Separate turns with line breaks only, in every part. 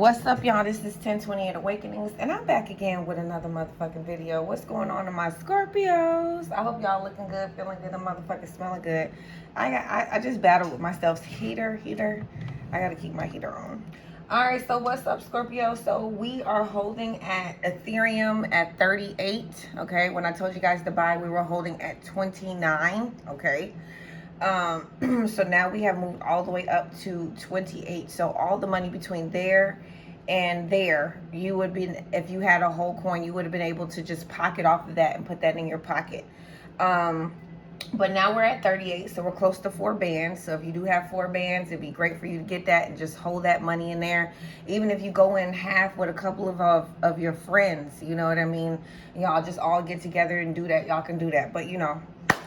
What's up, y'all? This is 1028 Awakenings, and I'm back again with another motherfucking video. What's going on in my Scorpios? I hope y'all looking good, feeling good, and motherfucking smelling good. I just battled with myself. Heater. I gotta keep my heater on. All right, so what's up, Scorpio? So we are holding at Ethereum at 38. Okay, when I told you guys to buy, we were holding at 29. Okay. So now we have moved all the way up to 28. So all the money between there and there, you would be, if you had a whole coin, you would have been able to just pocket off of that and put that in your pocket. But now we're at 38, so we're close to 4 bands. So if you do have 4 bands, it'd be great for you to get that and just hold that money in there. Even if you go in half with a couple of your friends, you know what I mean? Y'all just all get together and do that. Y'all can do that. But, you know,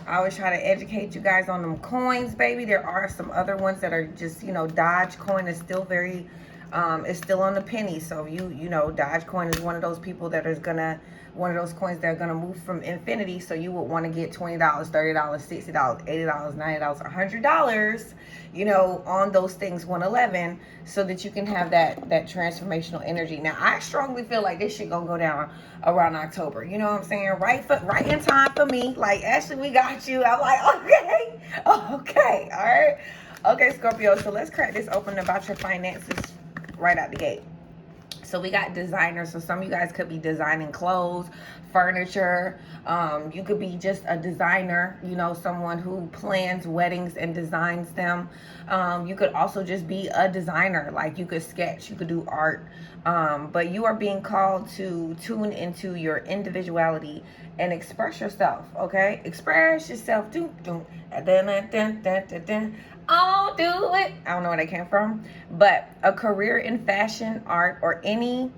I always try to educate you guys on them coins, baby. There are some other ones that are just, you know, Dodge coin is still very, it's still on the penny. So you know, Dodge coin is one of those people that is gonna, one of those coins that are gonna move from infinity. So you would want to get $20, $30, $60, $80, $90, $100, you know, on those things 111, so that you can have that transformational energy. Now, I strongly feel like this shit gonna go down around October. You know what I'm saying? Right in time for me. Like, Ashley, we got you. I'm like, okay, all right. Okay, Scorpio. So let's crack this open about your finances right out the gate. So we got designers. So some of you guys could be designing clothes, furniture. You could be just a designer, you know, someone who plans weddings and designs them. You could also just be a designer. Like, you could sketch, you could do art. But you are being called to tune into your individuality and express yourself, okay? Express yourself. I'll do it. I don't know where that came from, but a career in fashion, art, or any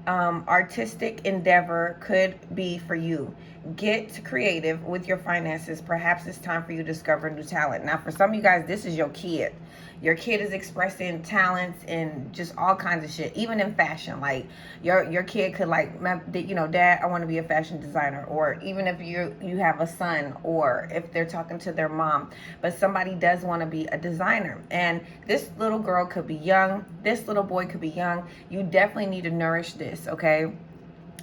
artistic endeavor could be for you. Get creative with your finances. Perhaps it's time for you to discover new talent. Now, for some of you guys, this is your kid. Your kid is expressing talents and just all kinds of shit, even in fashion. Like, your kid could, like, you know, Dad, I want to be a fashion designer. Or even if you have a son, or if they're talking to their mom, but somebody does want to be a designer. And this little girl could be young. This little boy could be young. You definitely need to nourish this, okay?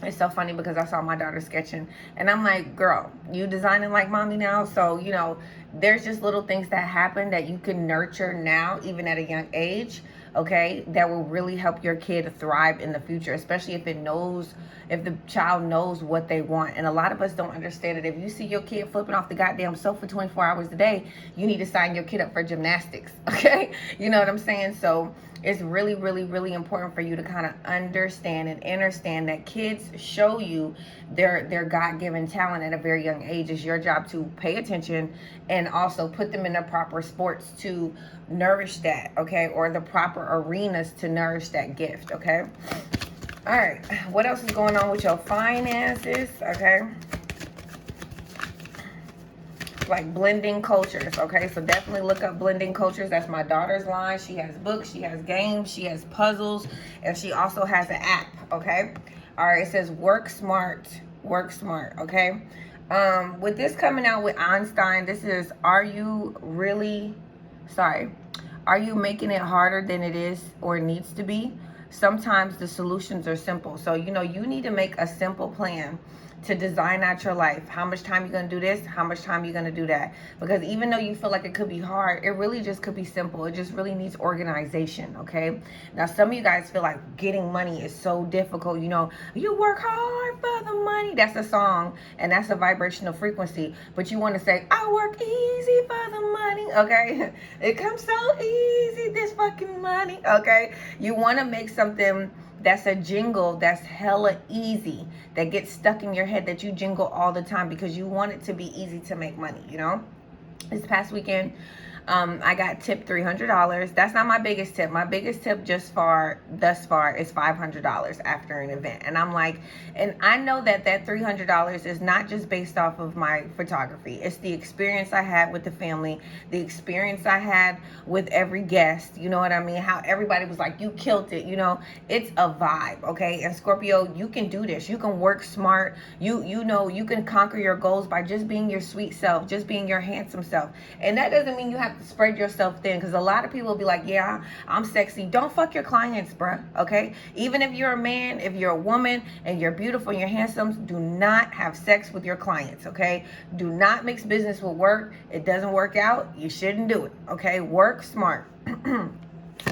It's so funny because I saw my daughter sketching and I'm like, girl, you designing like mommy now? So, you know, there's just little things that happen that you can nurture now, even at a young age, okay, that will really help your kid thrive in the future, especially if the child knows what they want. And a lot of us don't understand it. If you see your kid flipping off the goddamn sofa 24 hours a day, you need to sign your kid up for gymnastics, okay? You know what I'm saying? So it's really, really, really important for you to kind of understand and understand that kids show you their God-given talent at a very young age. It's your job to pay attention and also put them in the proper sports to nourish that, okay? Or the proper arenas to nourish that gift, okay? All right, what else is going on with your finances, okay? Like blending cultures, okay? So definitely look up blending cultures. That's my daughter's line. She has books, she has games, she has puzzles, and she also has an app, okay? All right, it says work smart, okay? With this coming out with Einstein, this is, are you making it harder than it is or needs to be? Sometimes the solutions are simple. So, you know, you need to make a simple plan to design out your life. How much time you're gonna do this, how much time you're gonna do that. Because even though you feel like it could be hard, it really just could be simple. It just really needs organization, okay? Now, some of you guys feel like getting money is so difficult. You know, you work hard for the money. That's a song, and that's a vibrational frequency. But you wanna say, I work easy for the money, okay? It comes so easy, this fucking money, okay? You wanna make something that's a jingle that's hella easy, that gets stuck in your head, that you jingle all the time because you want it to be easy to make money, you know? This past weekend, I got tipped $300. That's not my biggest tip. My biggest tip thus far is $500 after an event. And I'm like, and I know that $300 is not just based off of my photography. It's the experience I had with the family, the experience I had with every guest. You know what I mean? How everybody was like, you killed it. You know, it's a vibe, okay? And Scorpio, you can do this. You can work smart. You know, you can conquer your goals by just being your sweet self, just being your handsome self. And that doesn't mean you have not spread yourself thin, because a lot of people will be like, yeah, I'm sexy. Don't fuck your clients, bruh, okay? Even if you're a man, if you're a woman, and you're beautiful and you're handsome, do not have sex with your clients, okay? Do not mix business with work. It doesn't work out. You shouldn't do it, okay? Work smart.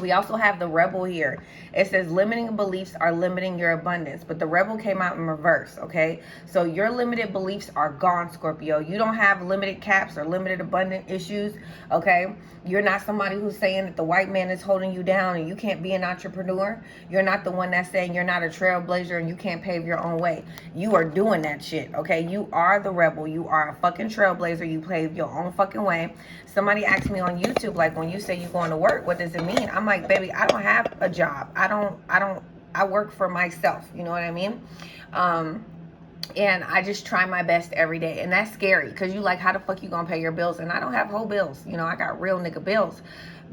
We also have the rebel here. It says limiting beliefs are limiting your abundance, but the rebel came out in reverse, okay? So your limited beliefs are gone, Scorpio. You don't have limited caps or limited abundant issues, okay? You're not somebody who's saying that the white man is holding you down and you can't be an entrepreneur. You're not the one that's saying you're not a trailblazer and you can't pave your own way. You are doing that shit, okay? You are the rebel. You are a fucking trailblazer. You pave your own fucking way. Somebody asked me on YouTube, like, when you say you're going to work, what does it mean? I'm like, baby, I don't have a job. I work for myself. You know what I mean? And I just try my best every day. And that's scary, because you like, how the fuck you gonna pay your bills? And I don't have whole bills. You know, I got real nigga bills.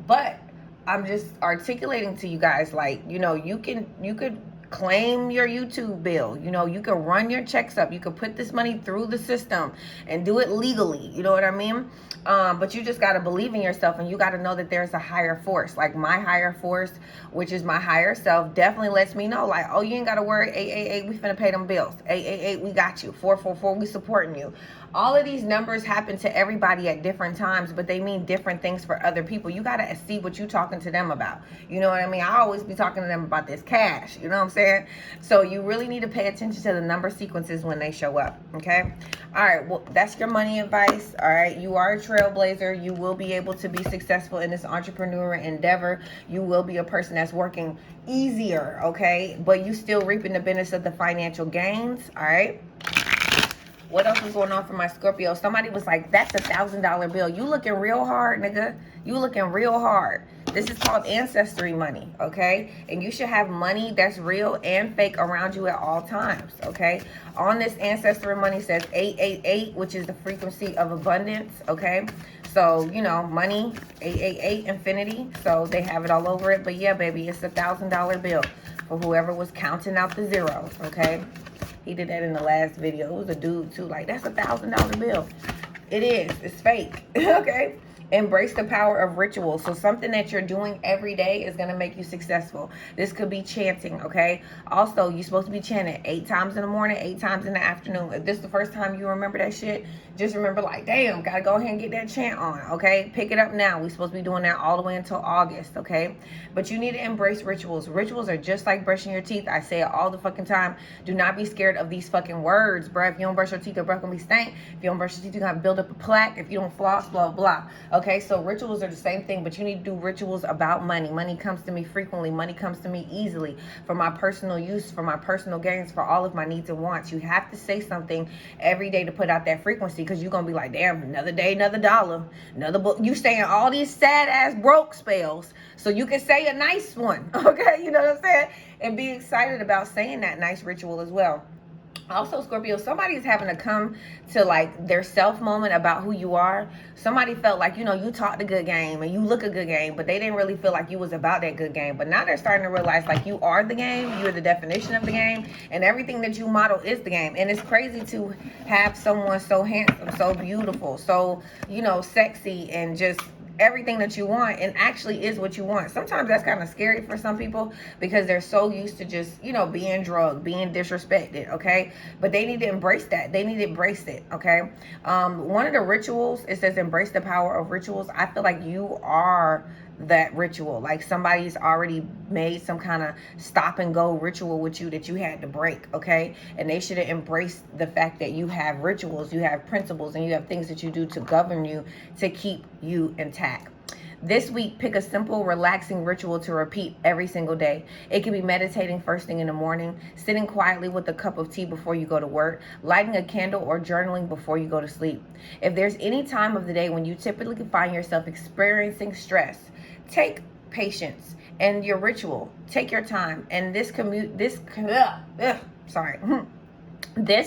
But I'm just articulating to you guys, like, you know, you could claim your YouTube bill. You know, you can run your checks up. You can put this money through the system and do it legally. You know what I mean? But you just got to believe in yourself, and you got to know that there's a higher force. Like my higher force, which is my higher self, definitely lets me know, like, oh, you ain't got to worry. 888, we finna pay them bills. 888, we got you. 444, we supporting you. All of these numbers happen to everybody at different times, but they mean different things for other people. You got to see what you're talking to them about. You know what I mean? I always be talking to them about this cash. You know what I'm saying? So you really need to pay attention to the number sequences when they show up. Okay? All right. Well, that's your money advice. All right. You are a trailblazer. You will be able to be successful in this entrepreneur endeavor. You will be a person that's working easier. Okay? But you still reaping the benefits of the financial gains. All right? What else is going on for my Scorpio? Somebody was like, that's $1,000 bill. You looking real hard, nigga. You looking real hard. This is called ancestry money, okay? And you should have money that's real and fake around you at all times, okay? On this ancestry money says 888, which is the frequency of abundance, okay? So, you know, money, 888, infinity. So they have it all over it. But yeah, baby, it's $1,000 bill for whoever was counting out the zeros, okay? He did that in the last video. It was a dude too. Like, that's $1,000 bill. It is. It's fake. Okay. Embrace the power of ritual. So something that you're doing every day is going to make you successful. This could be chanting, okay? Also, you're supposed to be chanting 8 times in the morning, 8 times in the afternoon. If this is the first time you remember that shit, just remember, like, damn, got to go ahead and get that chant on, okay? Pick it up now. We're supposed to be doing that all the way until August, okay? But you need to embrace rituals. Rituals are just like brushing your teeth. I say it all the fucking time. Do not be scared of these fucking words, bro. If you don't brush your teeth, your breath going to be stank. If you don't brush your teeth, you're going to build up a plaque. If you don't floss, blah, blah. Okay, so rituals are the same thing, but you need to do rituals about money. Money comes to me frequently. Money comes to me easily for my personal use, for my personal gains, for all of my needs and wants. You have to say something every day to put out that frequency, because you're going to be like, damn, another day, another dollar, another book. You saying all these sad ass broke spells so you can say a nice one, okay? You know what I'm saying? And be excited about saying that nice ritual as well. Also, Scorpio, somebody is having to come to like their self moment about who you are. Somebody felt like, you know, you talked a good game and you look a good game, but they didn't really feel like you was about that good game. But now they're starting to realize, like, you are the game. You're the definition of the game, and everything that you model is the game. And it's crazy to have someone so handsome, so beautiful, so, you know, sexy, and just everything that you want, and actually is what you want. Sometimes that's kind of scary for some people, because they're so used to just, you know, being drugged, being disrespected, okay? But they need to embrace that. They need to embrace it, okay? One of the rituals, it says embrace the power of rituals. I feel like you are that ritual. Like somebody's already made some kind of stop and go ritual with you that you had to break, okay? And they should have embraced the fact that you have rituals, you have principles, and you have things that you do to govern you, to keep you intact. This week, pick a simple, relaxing ritual to repeat every single day. It can be meditating first thing in the morning, sitting quietly with a cup of tea before you go to work, lighting a candle, or journaling before you go to sleep. If there's any time of the day when you typically find yourself experiencing stress, take patience and your ritual. Take your time. And this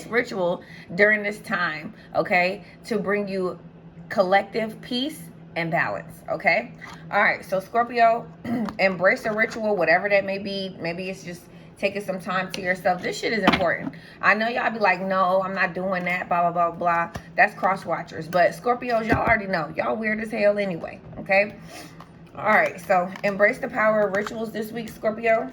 ritual during this time, okay, to bring you collective peace and balance, okay? All right, so Scorpio, embrace a ritual, whatever that may be. Maybe it's just taking some time to yourself. This shit is important. I know y'all be like, no, I'm not doing that, blah, blah, blah, blah. That's cross watchers. But Scorpios, y'all already know. Y'all weird as hell anyway, okay? All right, so embrace the power of rituals this week, Scorpio,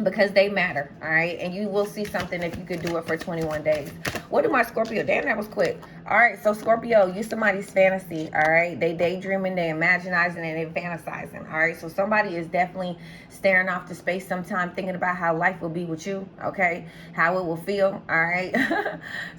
because they matter, all right? And you will see something if you could do it for 21 days. What do my Scorpio? Damn, that was quick. All right, so Scorpio, you somebody's fantasy, all right? They daydreaming, they imaginizing, and they fantasizing, all right? So somebody is definitely staring off to space sometime, thinking about how life will be with you, okay? How it will feel, all right?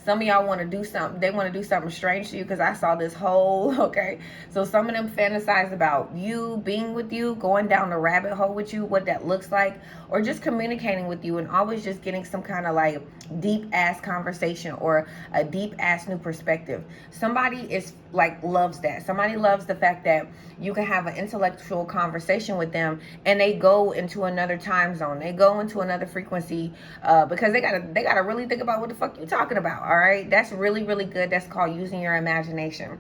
Some of y'all want to do something. They want to do something strange to you because I saw this whole, okay? So some of them fantasize about you, being with you, going down the rabbit hole with you, what that looks like, or just communicating with you and always just getting some kind of like deep ass conversation or a deep ass new perspective. Somebody is like loves that. Somebody loves the fact that you can have an intellectual conversation with them and they go into another time zone. They go into another frequency because they gotta really think about what the fuck you talking about. All right, that's really, really good. That's called using your imagination.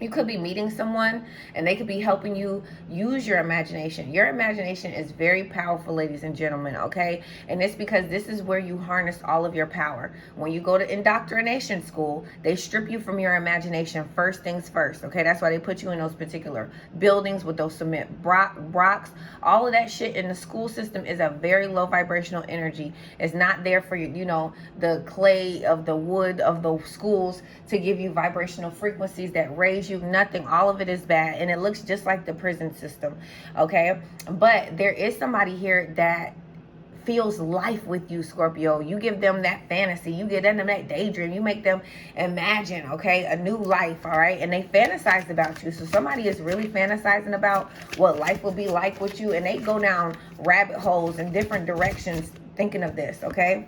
You could be meeting someone and they could be helping you use your imagination. Your imagination is very powerful, ladies and gentlemen, okay? And it's because this is where you harness all of your power. When you go to indoctrination school, they strip you from your imagination first things first, okay? That's why they put you in those particular buildings with those cement blocks. All of that shit in the school system is a very low vibrational energy. It's not there for you, you know, the clay of the wood of the schools to give you vibrational frequencies that raise you. Nothing. All of it is bad, and it looks just like the prison system, okay? But there is somebody here that feels life with you, Scorpio. You give them that fantasy, you give them that daydream, you make them imagine, okay, a new life, all right? And they fantasize about you. So somebody is really fantasizing about what life will be like with you, and they go down rabbit holes in different directions thinking of this, okay?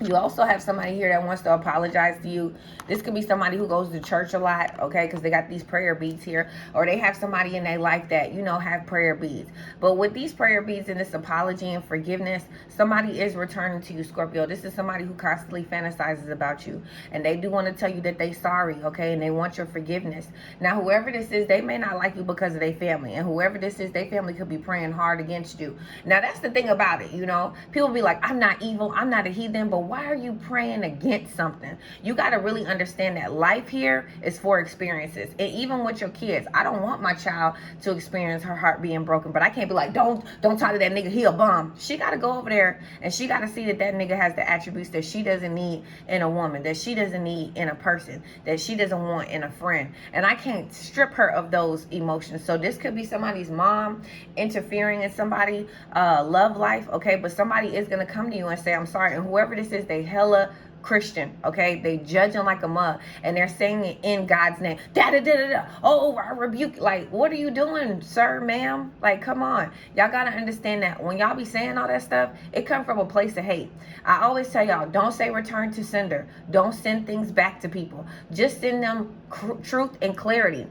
You also have somebody here that wants to apologize to you. This could be somebody who goes to church a lot, okay, because they got these prayer beads here. Or they have somebody in their life that, you know, have prayer beads. But with these prayer beads and this apology and forgiveness, somebody is returning to you, Scorpio. This is somebody who constantly fantasizes about you. And they do want to tell you that they're sorry, okay, and they want your forgiveness. Now, whoever this is, they may not like you because of their family. And whoever this is, their family could be praying hard against you. Now, that's the thing about it, you know. People be like, I'm not evil, I'm not a heathen, but why are you praying against something? You got to really understand that life here is for experiences. And even with your kids, I don't want my child to experience her heart being broken, but I can't be like, don't talk to that nigga, he a bum. She got to go over there and she got to see that that nigga has the attributes that she doesn't need in a woman, that she doesn't need in a person, that she doesn't want in a friend. And I can't strip her of those emotions. So this could be somebody's mom interfering in somebody's love life, okay? But somebody is going to come to you and say, I'm sorry. And whoever this is, they hella Christian, okay? They judging like a mug, and they're saying it in God's name. Da-da-da-da-da. Oh, I rebuke. Like, what are you doing, sir, ma'am? Like, come on. Y'all gotta understand that when y'all be saying all that stuff, it comes from a place of hate. I always tell y'all, don't say return to sender. Don't send things back to people. Just send them truth and clarity.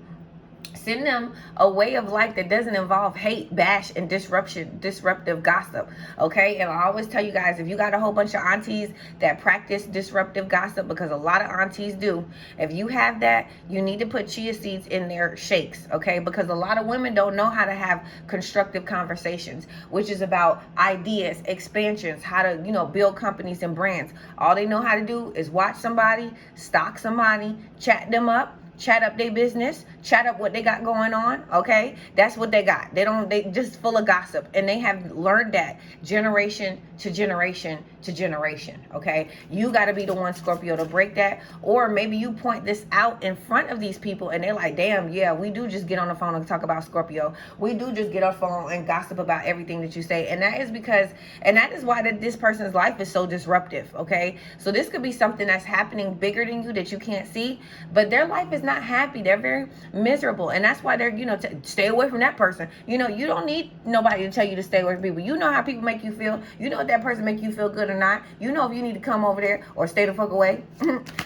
Send them a way of life that doesn't involve hate, bash, and disruptive gossip, okay? And I always tell you guys, if you got a whole bunch of aunties that practice disruptive gossip, because a lot of aunties do, if you have that, you need to put chia seeds in their shakes, okay? Because a lot of women don't know how to have constructive conversations, which is about ideas, expansions, how to, you know, build companies and brands. All they know how to do is watch somebody, stalk somebody, chat them up, chat up their business, chat up what they got going on, okay? That's what they got. They just full of gossip. And they have learned that generation to generation to generation, okay? You got to be the one, Scorpio, to break that. Or maybe you point this out in front of these people and they're like, damn, yeah, we do just get on the phone and talk about Scorpio. We do just get on the phone and gossip about everything that you say. And that is because, and that is why this person's life is so disruptive, okay? So this could be something that's happening bigger than you that you can't see, but their life is not happy. They're very miserable, and that's why they're, you know, stay away from that person. You know, you don't need nobody to tell you to stay away from people. You know how people make you feel. You know if that person make you feel good or not. You know if you need to come over there or stay the fuck away.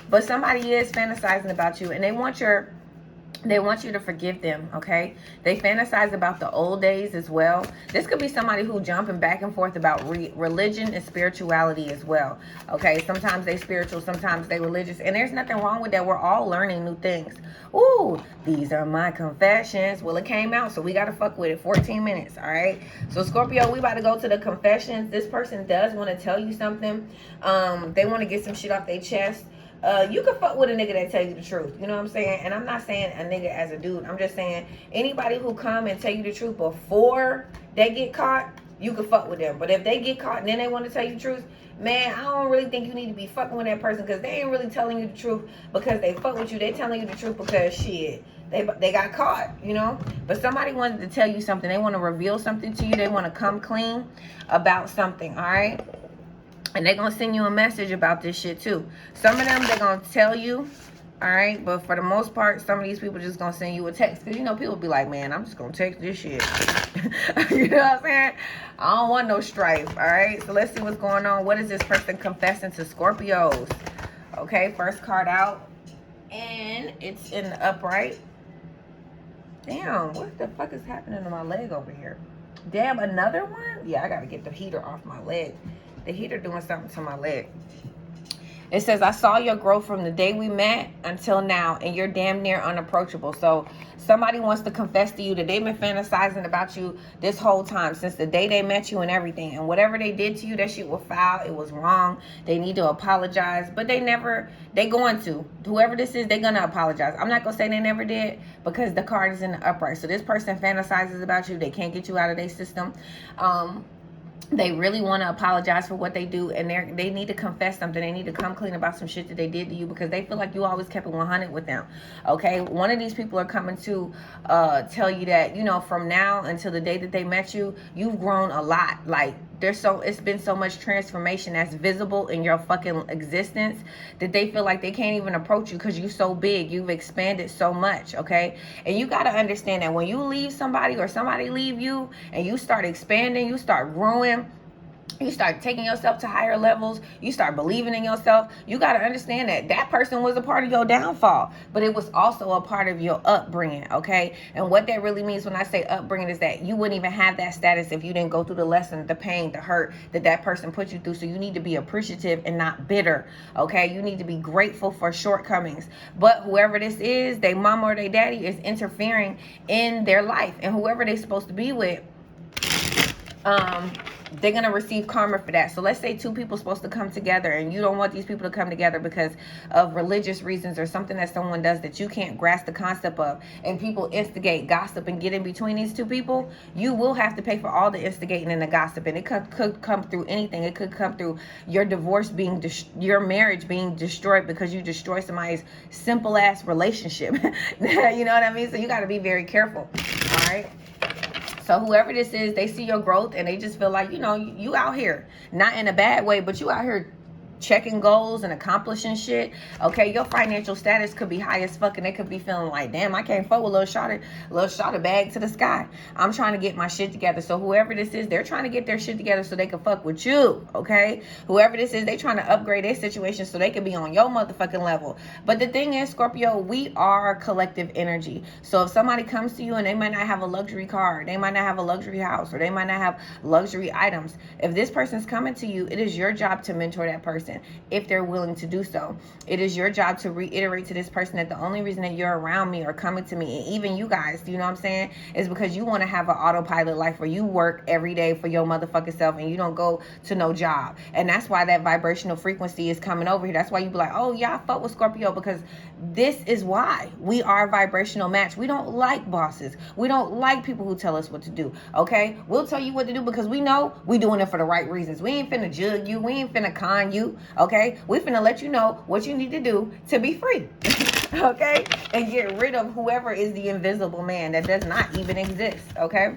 But somebody is fantasizing about you, and they want you to forgive them, okay? They fantasize about the old days as well. This could be somebody who jumping back and forth about religion and spirituality as well, okay? Sometimes they spiritual, sometimes they religious, and there's nothing wrong with that. We're all learning new things. Ooh, these are my confessions. Well, it came out, so we got to fuck with it. 14 minutes, all right? So, Scorpio, we about to go to the confessions. This person does want to tell you something. They want to get some shit off their chest. You can fuck with a nigga that tell you the truth. You know what I'm saying? And I'm not saying a nigga as a dude. I'm just saying anybody who come and tell you the truth before they get caught, you can fuck with them. But if they get caught and then they want to tell you the truth, man, I don't really think you need to be fucking with that person, because they ain't really telling you the truth because they fuck with you. They telling you the truth because shit, they got caught, you know. But somebody wanted to tell you something. They want to reveal something to you. They want to come clean about something, all right? And they're going to send you a message about this shit too. Some of them, they're going to tell you, all right? But for the most part, some of these people just going to send you a text. Because, you know, people be like, man, I'm just going to text this shit. You know what I'm saying? I don't want no strife, all right? So let's see what's going on. What is this person confessing to Scorpios? Okay, first card out. And it's in the upright. Damn, what the fuck is happening to my leg over here? Damn, another one? Yeah, I got to get the heater off my leg. The heater doing something to my leg. It says, I saw your growth from the day we met until now, and you're damn near unapproachable. So somebody wants to confess to you that they've been fantasizing about you this whole time, since the day they met you and everything. And whatever they did to you, that shit was foul. It was wrong. They need to apologize. But they going to. Whoever this is, they're going to apologize. I'm not going to say they never did, because the card is in the upright. So this person fantasizes about you. They can't get you out of their system. They really want to apologize for what they do, and they need to confess something. They need to come clean about some shit that they did to you, because they feel like you always kept it 100 with them. Okay, one of these people are coming to tell you that, you know, from now until the day that they met you, you've grown a lot. Like, it's been so much transformation that's visible in your fucking existence that they feel like they can't even approach you because you're so big. You've expanded so much, okay? And you got to understand that when you leave somebody or somebody leave you and you start expanding, you start growing, you start taking yourself to higher levels, you start believing in yourself, you got to understand that that person was a part of your downfall, but it was also a part of your upbringing, okay? And what that really means when I say upbringing is that you wouldn't even have that status if you didn't go through the lesson, the pain, the hurt that person put you through. So you need to be appreciative and not bitter, okay? You need to be grateful for shortcomings. But whoever this is, their mama or their daddy is interfering in their life, and whoever they're supposed to be with, they're going to receive karma for that. So let's say two people supposed to come together, and you don't want these people to come together because of religious reasons or something that someone does that you can't grasp the concept of, and people instigate gossip and get in between these two people. You will have to pay for all the instigating and the gossip, and it could come through anything. It could come through your divorce being, your marriage being destroyed because you destroy somebody's simple ass relationship. You know what I mean? So you got to be very careful. All right. So whoever this is, they see your growth and they just feel like, you know, you out here, not in a bad way, but you out here checking goals and accomplishing shit. Okay, your financial status could be high as fuck, and they could be feeling like, damn, I can't fuck with little shot of bag to the sky. I'm trying to get my shit together. So whoever this is, they're trying to get their shit together so they can fuck with you. Okay, whoever this is, they trying to upgrade their situation so they can be on your motherfucking level. But the thing is, Scorpio, we are collective energy. So if somebody comes to you and they might not have a luxury car, they might not have a luxury house, or they might not have luxury items, if this person's coming to you, it is your job to mentor that person if they're willing to do so. It is your job to reiterate to this person that the only reason that you're around me or coming to me, and even you guys, you know what I'm saying, is because you want to have an autopilot life where you work every day for your motherfucking self and you don't go to no job. And that's why that vibrational frequency is coming over here. That's why you be like, oh yeah, I fuck with Scorpio, because this is why we are a vibrational match. We don't like bosses. We don't like people who tell us what to do. Okay, we'll tell you what to do because we know we doing it for the right reasons. We ain't finna jug you. We ain't finna con you. Okay, we finna let you know what you need to do to be free. Okay, and get rid of whoever is the invisible man that does not even exist. Okay,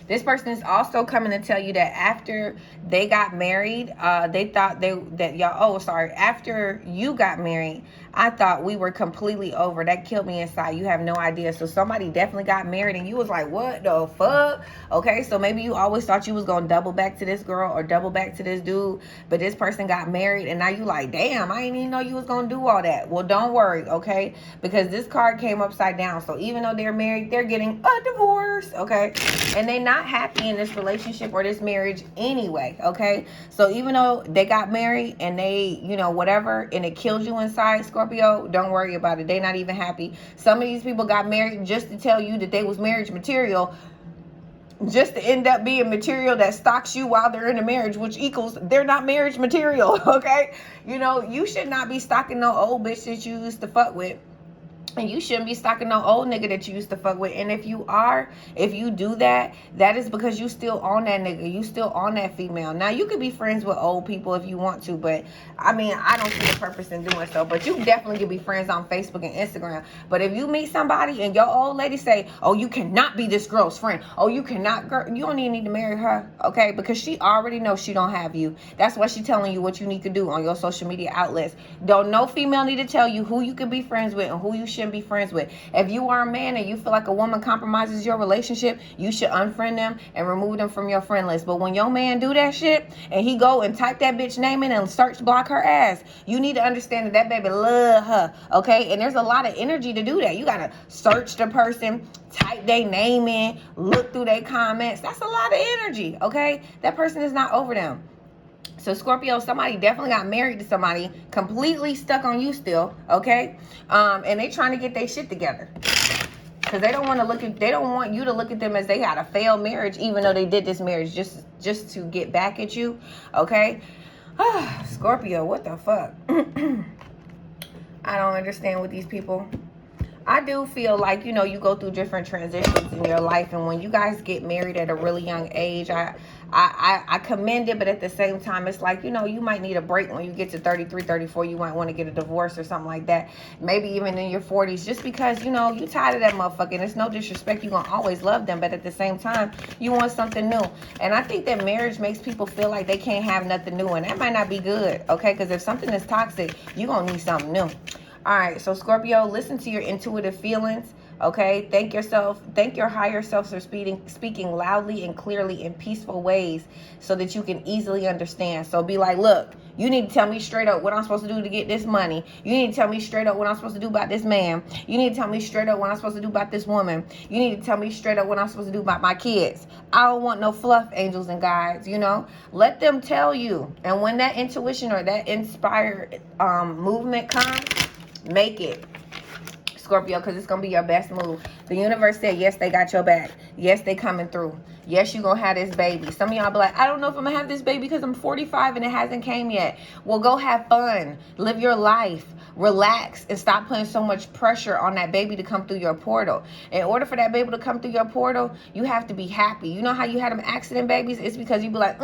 this person is also coming to tell you that after they got married, they thought after you got married, I thought we were completely over. That killed me inside. You have no idea. So somebody definitely got married and you was like, what the fuck? Okay, so maybe you always thought you was going to double back to this girl or double back to this dude, but this person got married and now you like, damn, I didn't even know you was going to do all that. Well, don't worry, okay? Because this card came upside down. So even though they're married, they're getting a divorce, okay? And they're not happy in this relationship or this marriage anyway, okay? So even though they got married and they, you know, whatever, and it killed you inside, Scorpio, don't worry about it. They're not even happy. Some of these people got married just to tell you that they was marriage material, just to end up being material that stalks you while they're in a marriage, which equals they're not marriage material, okay? You know, you should not be stalking no old bitch that you used to fuck with. And you shouldn't be stalking no old nigga that you used to fuck with. And if you do that, that is because you still on that nigga. You still on that female. Now, you could be friends with old people if you want to, but I mean, I don't see the purpose in doing so. But you definitely can be friends on Facebook and Instagram. But if you meet somebody and your old lady say, oh, you cannot be this girl's friend. Oh, you cannot, girl, you don't even need to marry her, okay? Because she already knows she don't have you. That's why she's telling you what you need to do on your social media outlets. Don't no female need to tell you who you can be friends with and who you shouldn't be friends with. If you are a man and you feel like a woman compromises your relationship, you should unfriend them and remove them from your friend list. But when your man do that shit and he go and type that bitch name in and search block her ass, you need to understand that that baby love her, okay? And there's a lot of energy to do that. You gotta search the person, type their name in, look through their comments. That's a lot of energy, okay? That person is not over them. So Scorpio, somebody definitely got married to somebody, completely stuck on you still, okay? And they trying to get their shit together. Because they don't want you to look at them as they had a failed marriage, even though they did this marriage just to get back at you, okay? Scorpio, what the fuck? I don't understand with these people. I do feel like, you know, you go through different transitions in your life, and when you guys get married at a really young age, I commend it, but at the same time, it's like, you know, you might need a break when you get to 33, 34. You might want to get a divorce or something like that. Maybe even in your 40s, just because, you know, you tired of that motherfucker. And it's no disrespect. You're going to always love them, but at the same time, you want something new. And I think that marriage makes people feel like they can't have nothing new, and that might not be good, okay? Because if something is toxic, you're going to need something new. All right, so Scorpio, listen to your intuitive feelings, okay? Thank your higher selves for speaking loudly and clearly in peaceful ways so that you can easily understand. So be like, look, you need to tell me straight up what I'm supposed to do to get this money. You need to tell me straight up what I'm supposed to do about this man. You need to tell me straight up what I'm supposed to do about this woman. You need to tell me straight up what I'm supposed to do about my kids. I don't want no fluff, angels and guides, you know? Let them tell you. And when that intuition or that inspired movement comes, make it, Scorpio, because it's going to be your best move. The universe said, yes, they got your back. Yes, they coming through. Yes, you're going to have this baby. Some of y'all be like, I don't know if I'm going to have this baby because I'm 45 and it hasn't came yet. Well, go have fun. Live your life. Relax and stop putting so much pressure on that baby to come through your portal. In order for that baby to come through your portal, you have to be happy. You know how you had them accident babies? It's because you be like,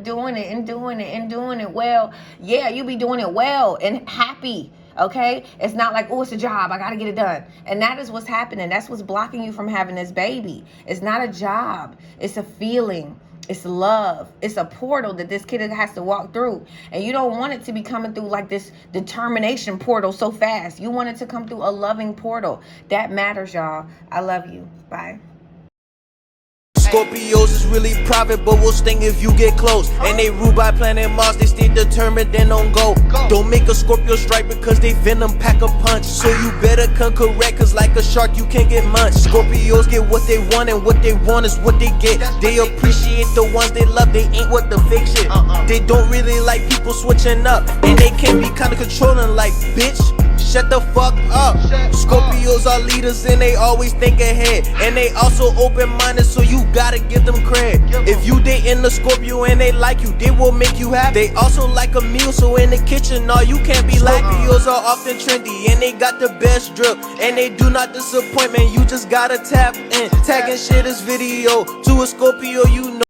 doing it and doing it and doing it well. Yeah, you be doing it well and happy. Okay, it's not like, oh, it's a job, I gotta get it done. And that is what's happening. That's what's blocking you from having this baby. It's not a job, it's a feeling, it's love, it's a portal that this kid has to walk through. And you don't want it to be coming through like this determination portal so fast. You want it to come through a loving portal. That matters, y'all. I love you. Bye.
Scorpios is really private, but will sting if you get close. And they rule by planet Mars, they stay determined, then don't go. Don't make a Scorpio strike because they venom pack a punch. So you better come correct, cause like a shark you can't get munched. Scorpios get what they want, and what they want is what they get. They appreciate the ones they love, they ain't what the fake shit. They don't really like people switching up, and they can be kinda controlling like, bitch, shut the fuck up. Scorpios are leaders and they always think ahead. And they also open-minded, so you gotta give them cred. If you dating a Scorpio and they like you, they will make you happy. They also like a meal, so in the kitchen, no, you can't be like. Scorpios are often trendy and they got the best drip. And they do not disappoint, man, you just gotta tap in. Tagging shit is video. To a Scorpio, you know